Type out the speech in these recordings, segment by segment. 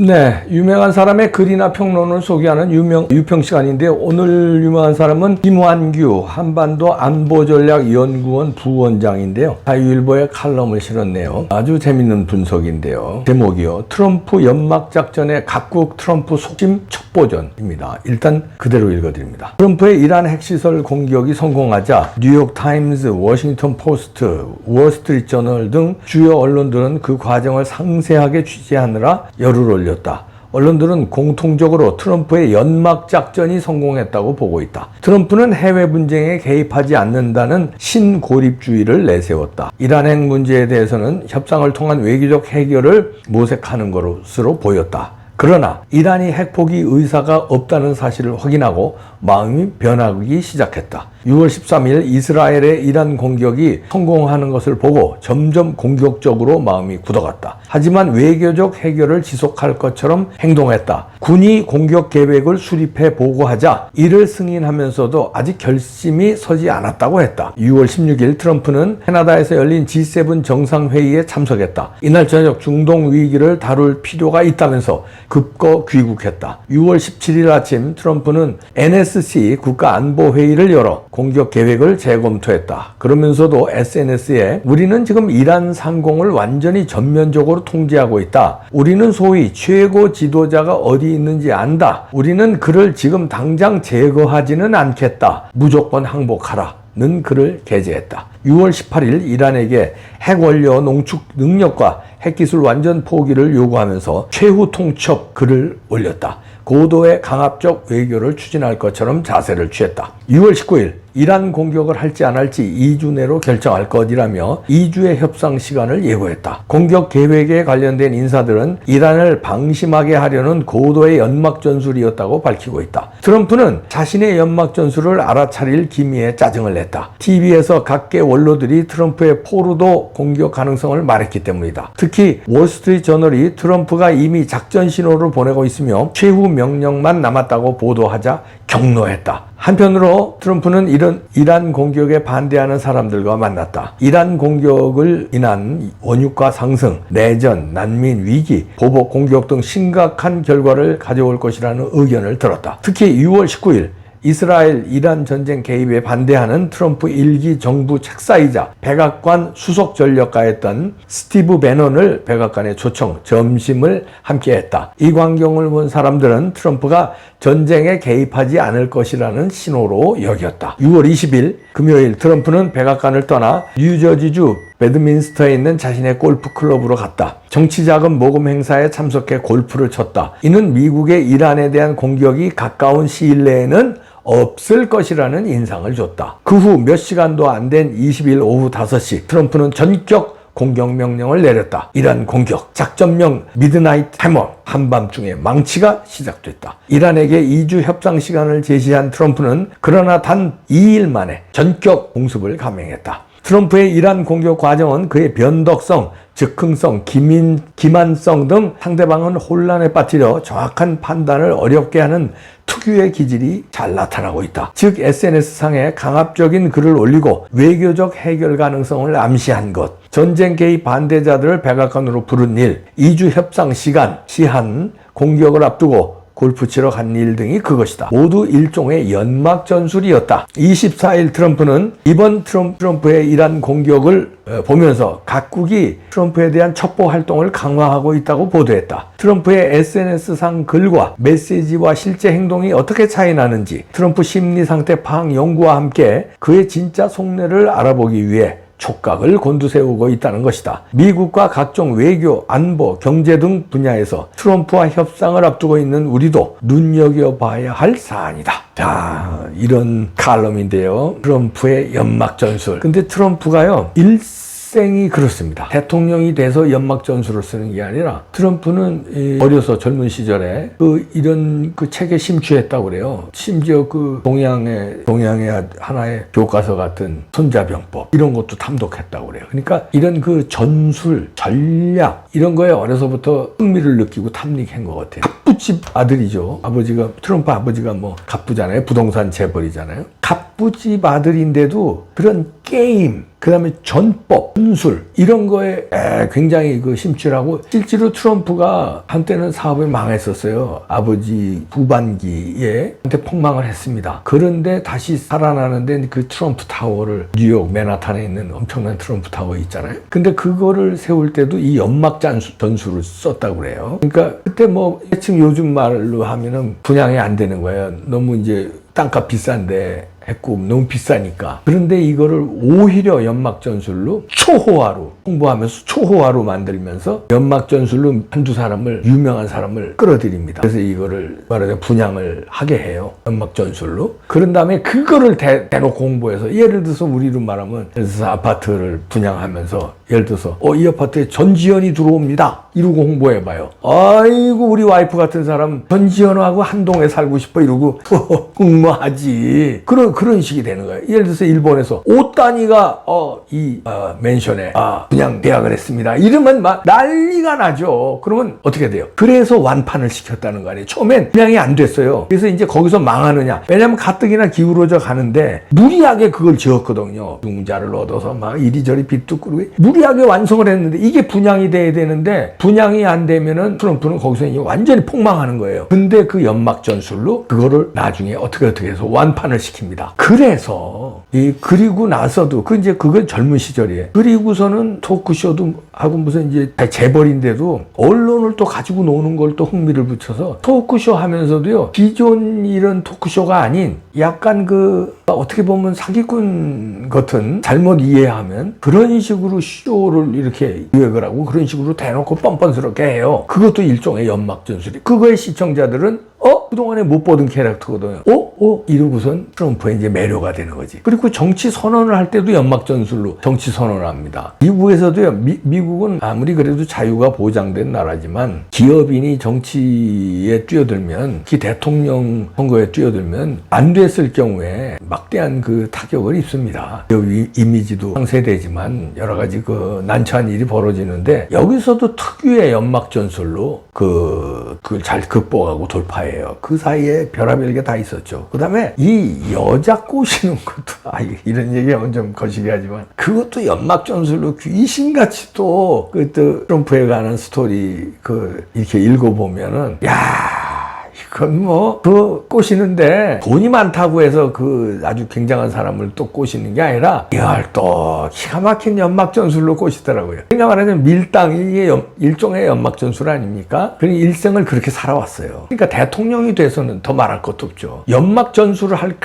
네, 유명한 사람의 글이나 평론을 소개하는 유평 시간인데 오늘 유명한 사람은 김완규 한반도 안보전략연구원 부원장인데요. 자유일보에 칼럼을 실었네요. 아주 재밌는 분석인데요. 제목이요. 트럼프 연막작전의 각국 트럼프 속심 첩보전입니다. 일단 그대로 읽어드립니다. 트럼프의 이란 핵시설 공격이 성공하자 뉴욕타임즈, 워싱턴 포스트, 월스트리트저널 등 주요 언론들은 그 과정을 상세하게 취재하느라 열을 올렸다. 언론들은 공통적으로 트럼프의 연막작전이 성공했다고 보고 있다. 트럼프는 해외 분쟁에 개입하지 않는다는 신고립주의를 내세웠다. 이란 핵 문제에 대해서는 협상을 통한 외교적 해결을 모색하는 것으로 보였다. 그러나 이란이 핵포기 의사가 없다는 사실을 확인하고 마음이 변하기 시작했다. 6월 13일 이스라엘의 이란 공격이 성공하는 것을 보고 점점 공격적으로 마음이 굳어갔다. 하지만 외교적 해결을 지속할 것처럼 행동했다. 군이 공격 계획을 수립해 보고하자 이를 승인하면서도 아직 결심이 서지 않았다고 했다. 6월 16일 트럼프는 캐나다에서 열린 G7 정상회의에 참석했다. 이날 저녁 중동 위기를 다룰 필요가 있다면서 급거 귀국했다. 6월 17일 아침 트럼프는 NSC 국가안보회의를 열어 공격 계획을 재검토했다. 그러면서도 SNS에 우리는 지금 이란 상공을 완전히 전면적으로 통제하고 있다. 우리는 소위 최고 지도자가 어디 있는지 안다. 우리는 그를 지금 당장 제거하지는 않겠다. 무조건 항복하라. 는 글을 게재했다. 6월 18일 이란에게 핵원료 농축 능력과 핵기술 완전 포기를 요구하면서 최후 통첩 글을 올렸다. 고도의 강압적 외교를 추진할 것처럼 자세를 취했다. 6월 19일 이란 공격을 할지 안 할지 2주 내로 결정할 것이라며 2주의 협상 시간을 예고했다. 공격 계획에 관련된 인사들은 이란을 방심하게 하려는 고도의 연막 전술이었다고 밝히고 있다. 트럼프는 자신의 연막 전술을 알아차릴 기미에 짜증을 냈다. TV에서 각계 원로들이 트럼프의 포르도 공격 가능성을 말했기 때문이다. 특히 월스트리트저널이 트럼프가 이미 작전 신호를 보내고 있으며 최후 명령만 남았다고 보도하자 격노했다. 한편으로 트럼프는 이란 공격에 반대하는 사람들과 만났다. 이란 공격을 인한 원유가 상승, 내전, 난민 위기, 보복 공격 등 심각한 결과를 가져올 것이라는 의견을 들었다. 특히 6월 19일 이스라엘 이란 전쟁 개입에 반대하는 트럼프 1기 정부 책사이자 백악관 수석 전략가였던 스티브 배넌을 백악관에 초청, 점심을 함께했다. 이 광경을 본 사람들은 트럼프가 전쟁에 개입하지 않을 것이라는 신호로 여겼다. 6월 20일 금요일 트럼프는 백악관을 떠나 뉴저지주 배드민스터에 있는 자신의 골프 클럽으로 갔다. 정치자금 모금 행사에 참석해 골프를 쳤다. 이는 미국의 이란에 대한 공격이 가까운 시일 내에는 없을 것이라는 인상을 줬다. 그 후 몇 시간도 안 된 20일 오후 5시 트럼프는 전격 공격 명령을 내렸다. 이란 공격, 작전명 미드나잇 해머, 한밤중에 망치가 시작됐다. 이란에게 2주 협상 시간을 제시한 트럼프는 그러나 단 2일 만에 전격 공습을 감행했다. 트럼프의 이란 공격 과정은 그의 변덕성, 즉흥성, 기만성 등 상대방은 혼란에 빠뜨려 정확한 판단을 어렵게 하는 특유의 기질이 잘 나타나고 있다. 즉 SNS상에 강압적인 글을 올리고 외교적 해결 가능성을 암시한 것, 전쟁 개입 반대자들을 백악관으로 부른 일, 2주 협상 시한, 공격을 앞두고 골프 치러 간 일 등이 그것이다. 모두 일종의 연막 전술이었다. 24일 트럼프는 이번 트럼프의 이란 공격을 보면서 각국이 트럼프에 대한 첩보 활동을 강화하고 있다고 보도했다. 트럼프의 SNS상 글과 메시지와 실제 행동이 어떻게 차이 나는지 트럼프 심리 상태 파악 연구와 함께 그의 진짜 속내를 알아보기 위해 촉각을 곤두세우고 있다는 것이다. 미국과 각종 외교, 안보, 경제 등 분야에서 트럼프와 협상을 앞두고 있는 우리도 눈여겨봐야 할 사안이다. 자, 이런 칼럼인데요. 트럼프의 연막 전술. 근데 트럼프가요, 일생이 그렇습니다. 대통령이 돼서 연막 전술을 쓰는 게 아니라 트럼프는 어려서 젊은 시절에 이런 책에 심취했다고 그래요. 심지어 동양의 하나의 교과서 같은 손자병법 이런 것도 탐독했다고 그래요. 그러니까 이런 전술, 전략 이런 거에 어려서부터 흥미를 느끼고 탐닉한 것 같아요. 갑부집 아들이죠. 트럼프 아버지가 갑부잖아요. 부동산 재벌이잖아요. 아버지 아들인데도 그런 게임, 그 다음에 전법, 전술 이런 거에 굉장히 그 심취하고 실제로 트럼프가 한때는 사업이 망했었어요. 아버지 후반기에 한테 폭망을 했습니다. 그런데 다시 살아나는데 그 트럼프 타워를 뉴욕 맨하탄에 있는 엄청난 트럼프 타워 있잖아요. 근데 그거를 세울 때도 이 연막 전술을 썼다고 그래요. 그러니까 그때 뭐 지금 요즘 말로 하면은 분양이 안 되는 거예요. 너무 이제 땅값 비싼데 했고 너무 비싸니까. 그런데 이거를 오히려 연막 전술로 초호화로 홍보하면서 초호화로 만들면서 연막 전술로 한두 사람을 유명한 사람을 끌어들입니다. 그래서 이거를 말하자면 분양을 하게 해요. 연막 전술로. 그런 다음에 그거를 대놓고 홍보해서 예를 들어서 우리로 말하면 예를 들어서 아파트를 분양하면서 예를 들어서 이 아파트에 전지현이 들어옵니다. 이러고 홍보해봐요. 아이고 우리 와이프 같은 사람 전지현하고 한 동에 살고 싶어 이러고 응모하지. 그런 식이 되는 거예요. 예를 들어서 일본에서 5단위가 맨션에 분양 계약을 했습니다. 이러면 막 난리가 나죠. 그러면 어떻게 돼요? 그래서 완판을 시켰다는 거 아니에요. 처음엔 분양이 안 됐어요. 그래서 이제 거기서 망하느냐. 왜냐면 가뜩이나 기울어져 가는데 무리하게 그걸 지었거든요. 융자를 얻어서 막 이리저리 빚도 꾸르고 무리하게 완성을 했는데 이게 분양이 돼야 되는데 분양이 안 되면은 트럼프는 거기서 이제 완전히 폭망하는 거예요. 근데 그 연막 전술로 그거를 나중에 어떻게 해서 완판을 시킵니다. 그래서 그리고 나서도 그건 젊은 시절이에요. 그리고서는 토크쇼도 하고 무슨 이제 재벌인데도 언론을 또 가지고 노는 걸 또 흥미를 붙여서 토크쇼 하면서도요. 기존 이런 토크쇼가 아닌 약간 어떻게 보면 사기꾼 같은 잘못 이해하면 그런 식으로 쇼를 이렇게 기획을 하고 그런 식으로 대놓고 뻔뻔스럽게 해요. 그것도 일종의 연막 전술이. 그거의 시청자들은 그동안에 못 보던 캐릭터거든요. 이러고선 트럼프에 이제 매료가 되는 거지. 그리고 정치 선언을 할 때도 연막 전술로 정치 선언을 합니다. 미국에서도요. 미국은 아무리 그래도 자유가 보장된 나라지만 기업인이 정치에 뛰어들면 특히 대통령 선거에 뛰어들면 안 됐을 경우에 막대한 그 타격을 입습니다. 이미지도 상쇄되지만 여러 가지 난처한 일이 벌어지는데 여기서도 특유의 연막 전술로 그걸 잘 극복하고 돌파해요. 그 사이에 별의별 게 다 있었죠. 그 다음에 이 여자 꼬시는 것도 이런 얘기하면 좀 거시기 하지만 그것도 연막 전술로 귀신같이 또 트럼프에 관한 스토리 이렇게 읽어보면은 그건 꼬시는데 돈이 많다고 해서 아주 굉장한 사람을 또 꼬시는 게 아니라 이걸 또 기가 막힌 연막 전술로 꼬시더라고요. 그러니까 말하자면 밀당 이게 일종의 연막 전술 아닙니까? 그러니 일생을 그렇게 살아왔어요. 그러니까 대통령이 돼서는 더 말할 것도 없죠. 연막 전술을 할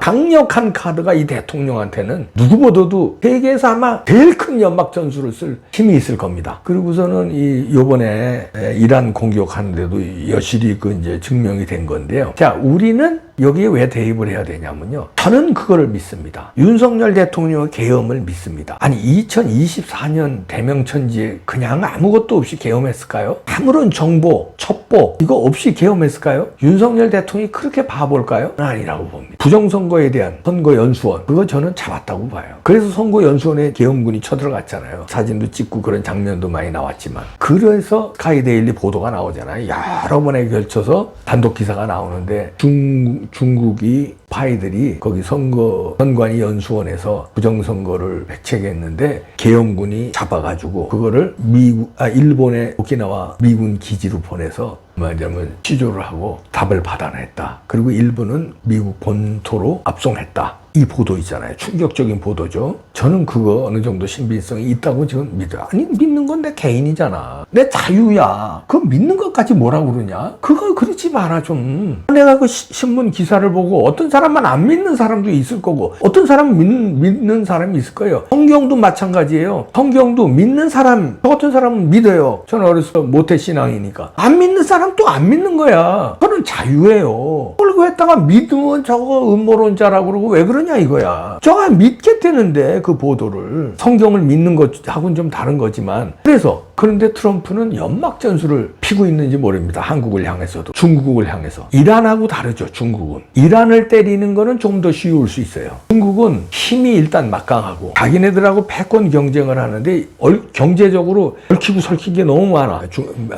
강력한 카드가 이 대통령한테는 누구보다도 세계에서 아마 제일 큰 연막 전술을 쓸 힘이 있을 겁니다. 그리고서는 요번에 이란 공격하는데도 여실히 이제 증명이 된 건데요. 자, 우리는 여기에 왜 대입을 해야 되냐면요. 저는 그거를 믿습니다. 윤석열 대통령의 계엄을 믿습니다. 아니 2024년 대명천지에 그냥 아무것도 없이 계엄했을까요? 아무런 정보, 첩보 이거 없이 계엄했을까요? 윤석열 대통령이 그렇게 바볼까요? 아니라고 봅니다. 부정선거에 대한 선거연수원 그거 저는 잡았다고 봐요. 그래서 선거연수원에 계엄군이 쳐들어갔잖아요. 사진도 찍고 그런 장면도 많이 나왔지만 그래서 스카이데일리 보도가 나오잖아요. 여러 번에 걸쳐서 단독 기사가 나오는데 중국이 파이들이 거기 선관위 연수원에서 부정선거를 백책했는데 계엄군이 잡아가지고 그거를 일본의 오키나와 미군 기지로 보내서 말하자면 취조를 하고 답을 받아냈다. 그리고 일본은 미국 본토로 압송했다. 이 보도 있잖아요. 충격적인 보도죠. 저는 그거 어느 정도 신빙성이 있다고 지금 믿어요. 아니 믿는 건 내 개인이잖아. 내 자유야. 그거 믿는 것까지 뭐라고 그러냐? 그거 그러지 마라 좀. 내가 신문 기사를 보고 어떤 사람만 안 믿는 사람도 있을 거고 어떤 사람은 믿는 사람이 있을 거예요. 성경도 마찬가지예요. 성경도 믿는 사람, 저 같은 사람은 믿어요. 저는 어려서 모태신앙이니까. 안 믿는 사람 또 안 믿는 거야. 그건 자유예요. 그리고 했다가 믿으면 저거 음모론자라고 그러고 왜 그러냐 이거야. 저가 믿게 되는데 그 보도를 성경을 믿는 것하고는 좀 다른 거지만 그런데 트럼프는 연막 전술을 피고 있는지 모릅니다. 한국을 향해서도 중국을 향해서. 이란하고 다르죠. 중국은. 이란을 때리는 거는 좀 더 쉬울 수 있어요. 중국은 힘이 일단 막강하고 자기네들하고 패권 경쟁을 하는데 경제적으로 얽히고 설킨 게 너무 많아.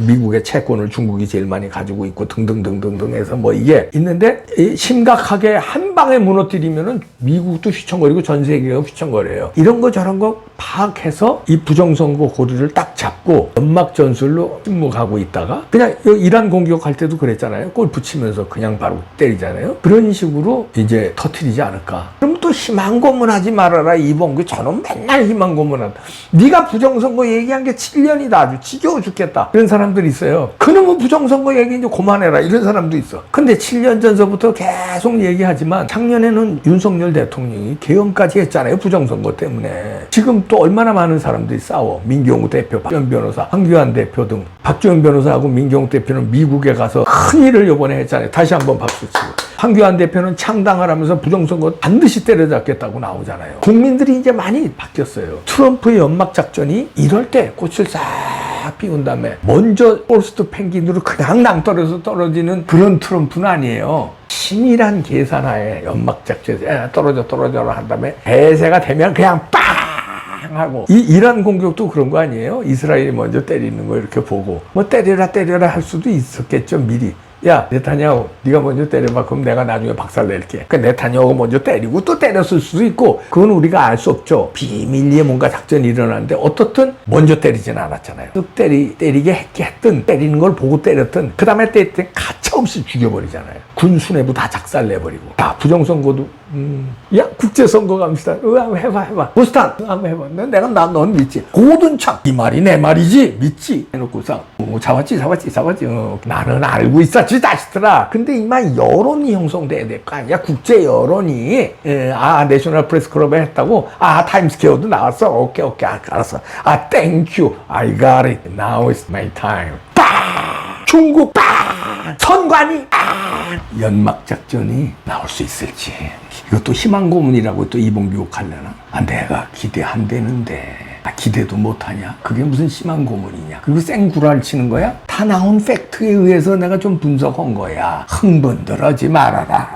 미국의 채권을 중국이 제일 많이 가지고 있고 등등등등등 해서 이게 있는데 있는데 심각하게 한 방에 무너뜨리면은 미국도 휘청거리고 전 세계가 휘청거려요. 이런 거 저런 거 파악해서 이 부정선거 고리를 딱 잡고 연막 전술로 침묵하고 있다가 그냥 이란 공격할 때도 그랬잖아요. 골프 치면서 그냥 바로 때리잖아요. 그런 식으로 이제 터뜨리지 않을까. 그럼 또 희망 고문하지 말아라. 이봉규 저놈 맨날 희망 고문한다. 네가 부정선거 얘기한 게 7년이다. 아주 지겨워 죽겠다. 이런 사람들이 있어요. 그놈의 부정선거 얘기 이제 그만해라. 이런 사람도 있어. 근데 7년 전서부터 계속 얘기하지만 작년에는 윤석열 대통령이 개헌까지 했잖아요. 부정선거 때문에. 지금 또 얼마나 많은 사람들이 싸워. 민경욱 대표, 박주현 변호사, 황교안 대표 등. 박주현 변호사하고 민경욱 대표는 미국에 가서 큰 일을 이번에 했잖아요. 다시 한번 박수 치고. 황교안 대표는 창당을 하면서 부정선거 반드시 때려잡겠다고 나오잖아요. 국민들이 이제 많이 바뀌었어요. 트럼프의 연막작전이 이럴 때 꽃을 싹 피운 다음에 먼저 포스트 펭귄으로 그냥 낭떠러서 떨어지는 그런 트럼프는 아니에요. 치밀한 계산하에 연막작전이 떨어져라 한 다음에 대세가 되면 그냥 빵! 하고 이 이란 공격도 그런 거 아니에요? 이스라엘이 먼저 때리는 거 이렇게 보고 뭐 때려라 할 수도 있었겠죠 미리. 야 네타냐후 네가 먼저 때려봐. 그럼 내가 나중에 박살낼게. 그 네타냐후가 먼저 때리고 또 때렸을 수도 있고 그건 우리가 알 수 없죠. 비밀리에 뭔가 작전이 일어나는데 어떻든 먼저 때리진 않았잖아요. 또 때리게 했든 때리는 걸 보고 때렸든 그 다음에 때릴 때 가차없이 죽여버리잖아요. 군 수뇌부 다 작살내버리고 다 부정선거도 야 국제선거 갑시다. 한번 해봐. 보스탄 한번 해봐. 내가 넌 믿지. 고든창 이 말이 내 말이지 믿지 해놓고서 잡았지. 나는 알고 있었지 자식들아. 근데 이만 여론이 형성돼야 될 거 아니야. 국제 여론이 내셔널 프레스 클럽에 했다고. 타임스퀘어도 나왔어. 오케이 알았어. 땡큐 I got it. Now is my time. 중국 선관위 연막작전이 나올 수 있을지. 이것도 희망 고문이라고 또 이봉규 욕하려나? 내가 기대한대는데 기대도 못하냐? 그게 무슨 희망 고문이냐? 그리고 생구랄 치는 거야? 다 나온 팩트에 의해서 내가 좀 분석한 거야. 흥분들 하지 말아라.